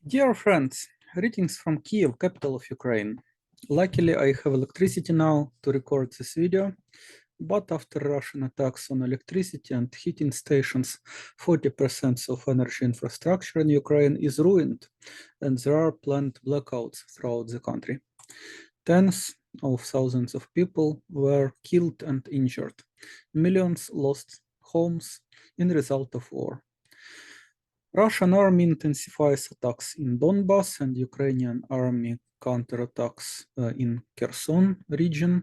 Dear friends, greetings from Kiev, capital of Ukraine. Luckily, I have electricity now to record this video, but after Russian attacks on electricity and heating stations, 40% of energy infrastructure in Ukraine is ruined, and there are planned blackouts throughout the country. Tens of thousands of people were killed and injured. Millions lost homes in result of war. Russian army intensifies attacks in Donbas and Ukrainian army counterattacks in Kherson region.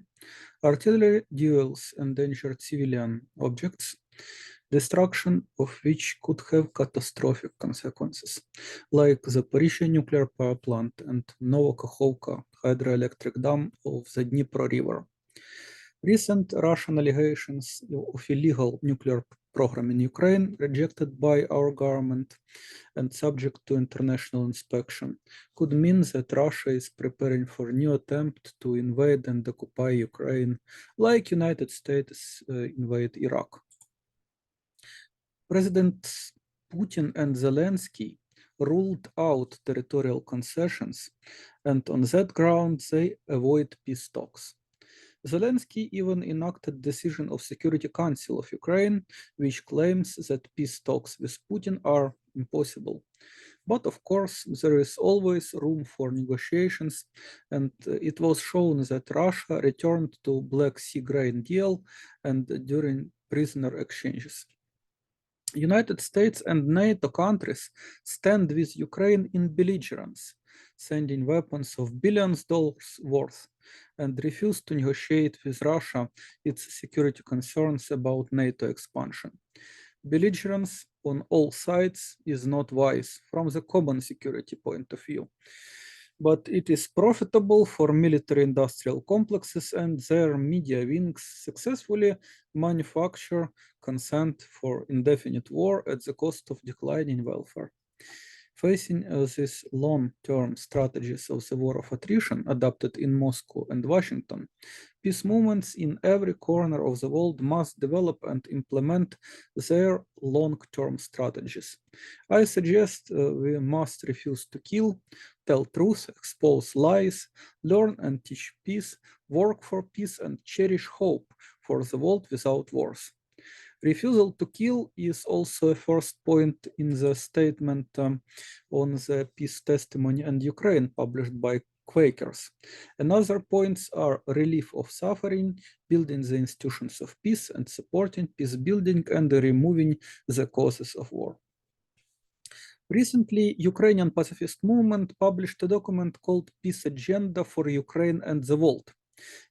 Artillery duels endangered civilian objects, destruction of which could have catastrophic consequences, like the Zaporizhzhia nuclear power plant and Novokakhovka hydroelectric dam of the Dnipro River. Recent Russian allegations of illegal nuclear program in Ukraine, rejected by our government and subject to international inspection, could mean that Russia is preparing for a new attempt to invade and occupy Ukraine, like United States invade Iraq. Presidents Putin and Zelensky ruled out territorial concessions, and on that ground they avoid peace talks. Zelensky even enacted decision of Security Council of Ukraine, which claims that peace talks with Putin are impossible. But of course, there is always room for negotiations, and it was shown that Russia returned to Black Sea grain deal and during prisoner exchanges. United States and NATO countries stand with Ukraine in belligerence, sending weapons of billions dollars worth, and refuse to negotiate with Russia its security concerns about NATO expansion. Belligerence on all sides is not wise from the common security point of view, but it is profitable for military-industrial complexes and their media wings successfully manufacture consent for indefinite war at the cost of declining welfare. Facing these long-term strategies of the war of attrition adopted in Moscow and Washington, peace movements in every corner of the world must develop and implement their long-term strategies. I suggest we must refuse to kill, tell truth, expose lies, learn and teach peace, work for peace, and cherish hope for the world without wars. Refusal to kill is also a first point in the statement on the peace testimony and Ukraine published by Quakers. Another points are relief of suffering, building the institutions of peace and supporting peace building and removing the causes of war. Recently, Ukrainian pacifist movement published a document called Peace Agenda for Ukraine and the World.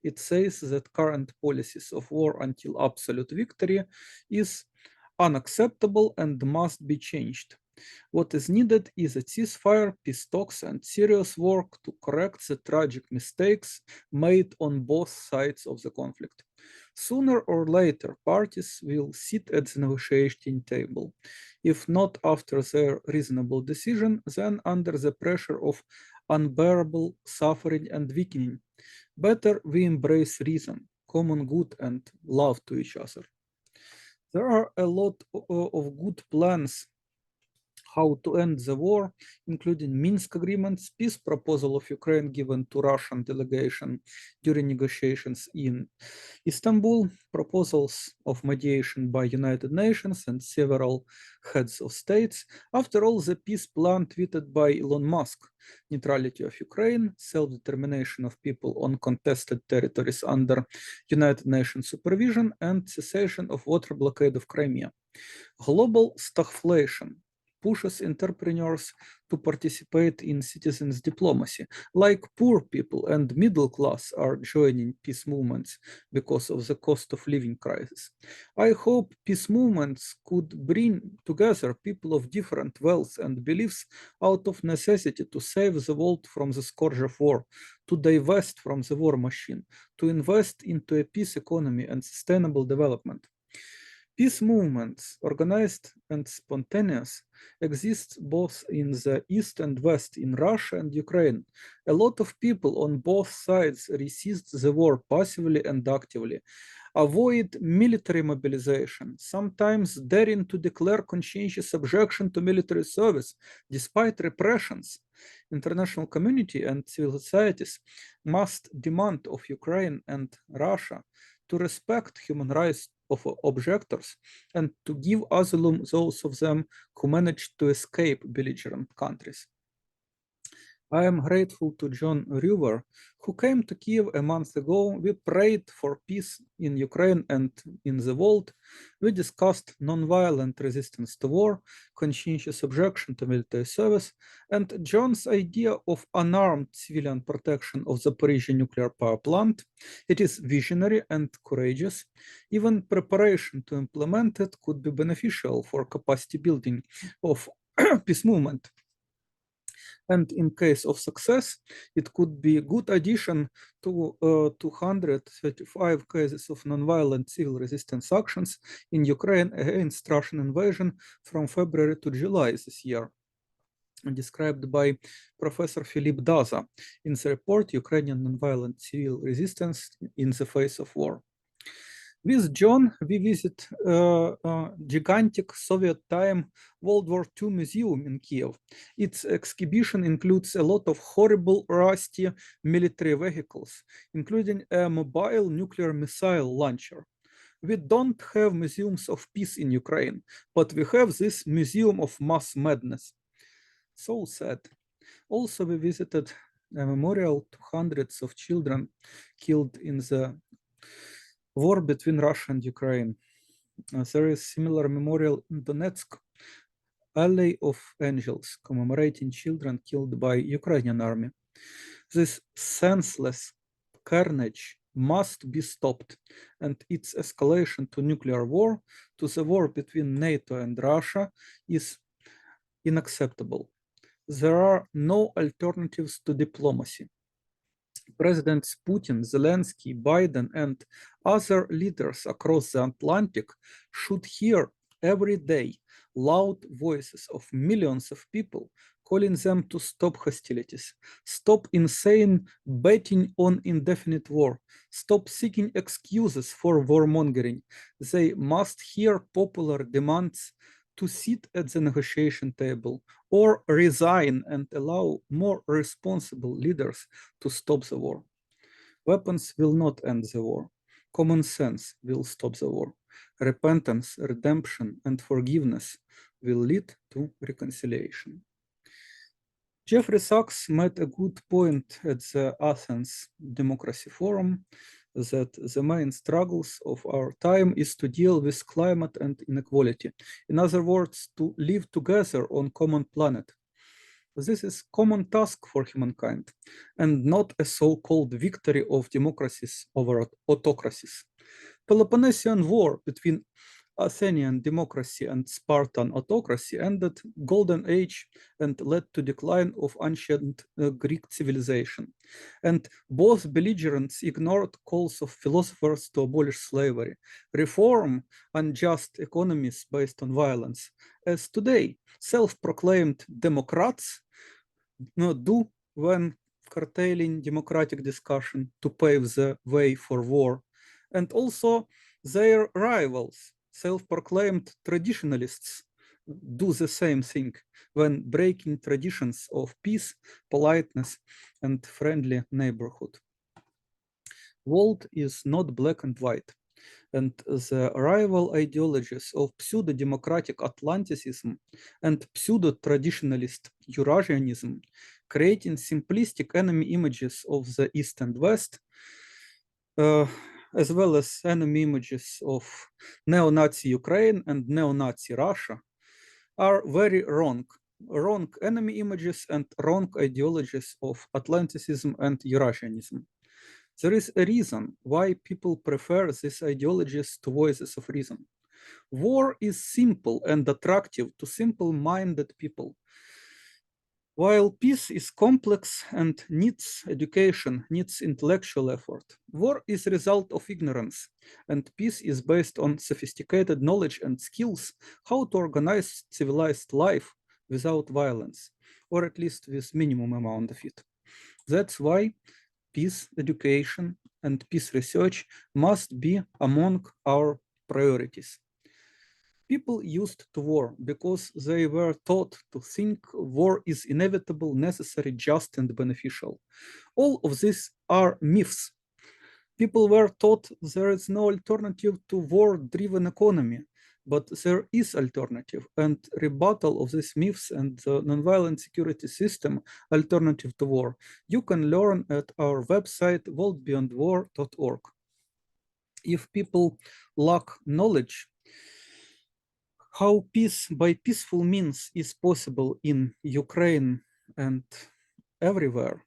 It says that current policies of war until absolute victory is unacceptable and must be changed. What is needed is a ceasefire, peace talks, and serious work to correct the tragic mistakes made on both sides of the conflict. Sooner or later, parties will sit at the negotiating table. If not after their reasonable decision, then under the pressure of unbearable suffering and weakening. Better we embrace reason, common good, and love to each other. There are a lot of good plans how to end the war, including Minsk agreements, peace proposal of Ukraine given to Russian delegation during negotiations in Istanbul, proposals of mediation by United Nations and several heads of states. After all, the peace plan tweeted by Elon Musk, neutrality of Ukraine, self-determination of people on contested territories under United Nations supervision, and cessation of water blockade of Crimea. Global stagflation pushes entrepreneurs to participate in citizens' diplomacy, like poor people and middle class are joining peace movements because of the cost of living crisis. I hope peace movements could bring together people of different wealth and beliefs out of necessity to save the world from the scourge of war, to divest from the war machine, to invest into a peace economy and sustainable development. Peace movements, organized and spontaneous, exist both in the East and West, in Russia and Ukraine. A lot of people on both sides resist the war passively and actively. avoid military mobilization, sometimes daring to declare conscientious objection to military service despite repressions. International community and civil societies must demand of Ukraine and Russia to respect human rights of objectors and to give asylum those of them who managed to escape belligerent countries. I am grateful to John Ruver, who came to Kiev a month ago. We prayed for peace in Ukraine and in the world. We discussed nonviolent resistance to war, conscientious objection to military service, and John's idea of unarmed civilian protection of the Zaporizhzhia nuclear power plant. It is visionary and courageous. Even preparation to implement it could be beneficial for capacity building of peace movement. And in case of success, it could be a good addition to 235 cases of nonviolent civil resistance actions in Ukraine against Russian invasion from February to July this year, described by Professor Philippe Daza in the report Ukrainian Nonviolent Civil Resistance in the Face of War. With John, we visit gigantic Soviet time World War II museum in Kiev. Its exhibition includes a lot of horrible, rusty military vehicles, including a mobile nuclear missile launcher. We don't have museums of peace in Ukraine, but we have this museum of mass madness. So sad. Also, we visited a memorial to hundreds of children killed in the war between Russia and Ukraine. There is similar memorial in Donetsk, Alley of Angels, commemorating children killed by Ukrainian army. This senseless carnage must be stopped, and its escalation to nuclear war, to the war between NATO and Russia, is unacceptable. There are no alternatives to diplomacy. Presidents Putin, Zelensky, Biden, and other leaders across the Atlantic should hear every day loud voices of millions of people calling them to stop hostilities, stop insane betting on indefinite war, stop seeking excuses for warmongering. They must hear popular demands to sit at the negotiation table or resign and allow more responsible leaders to stop the war. Weapons will not end the war. Common sense will stop the war. Repentance, redemption, and forgiveness will lead to reconciliation. Jeffrey Sachs made a good point at the Athens Democracy Forum that the main struggles of our time is to deal with climate and inequality. In other words, to live together on common planet. This is common task for humankind and not a so-called victory of democracies over autocracies. Peloponnesian War between Athenian democracy and Spartan autocracy ended golden age and led to decline of ancient Greek civilization. And both belligerents ignored calls of philosophers to abolish slavery, reform unjust economies based on violence, as today self-proclaimed democrats do when curtailing democratic discussion to pave the way for war. And also their rivals, self-proclaimed traditionalists, do the same thing when breaking traditions of peace, politeness, and friendly neighborhood. World is not black and white, and the rival ideologies of pseudo-democratic Atlanticism and pseudo-traditionalist Eurasianism, creating simplistic enemy images of the East and West, as well as enemy images of neo-Nazi Ukraine and neo-Nazi Russia, are very wrong. Wrong enemy images and wrong ideologies of Atlanticism and Eurasianism. There is a reason why people prefer these ideologies to voices of reason. War is simple and attractive to simple-minded people, while peace is complex and needs education, needs intellectual effort. War is a result of ignorance, and peace is based on sophisticated knowledge and skills how to organize civilized life without violence, or at least with minimum amount of it. That's why peace, education, and peace research must be among our priorities. People used to war because they were taught to think war is inevitable, necessary, just, and beneficial. All of these are myths. People were taught there is no alternative to war-driven economy, but there is alternative, and rebuttal of these myths and the nonviolent security system alternative to war you can learn at our website worldbeyondwar.org. If people lack knowledge how peace by peaceful means is possible in Ukraine and everywhere,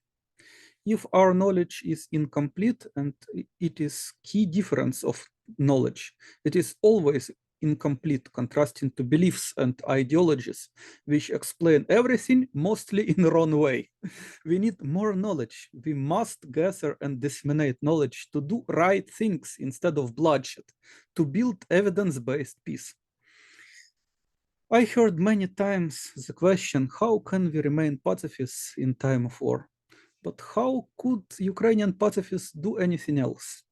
if our knowledge is incomplete, and it is key difference of knowledge, it is always incomplete, contrasting to beliefs and ideologies which explain everything mostly in the wrong way. We need more knowledge. We must gather and disseminate knowledge to do right things instead of bloodshed, to build evidence-based peace. I heard many times the question, how can we remain pacifists in time of war? But how could Ukrainian pacifists do anything else?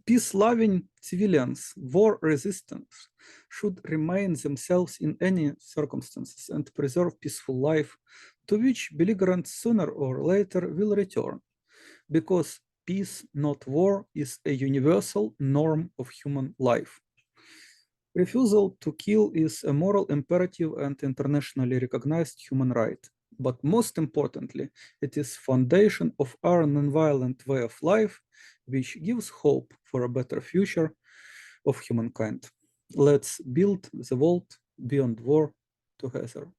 Peace-loving civilians, war resistance, should remain themselves in any circumstances and preserve peaceful life, to which belligerents sooner or later will return, because peace, not war, is a universal norm of human life. Refusal to kill is a moral imperative and internationally recognized human right. But most importantly, it is foundation of our nonviolent way of life, which gives hope for a better future of humankind. Let's build the world beyond war together.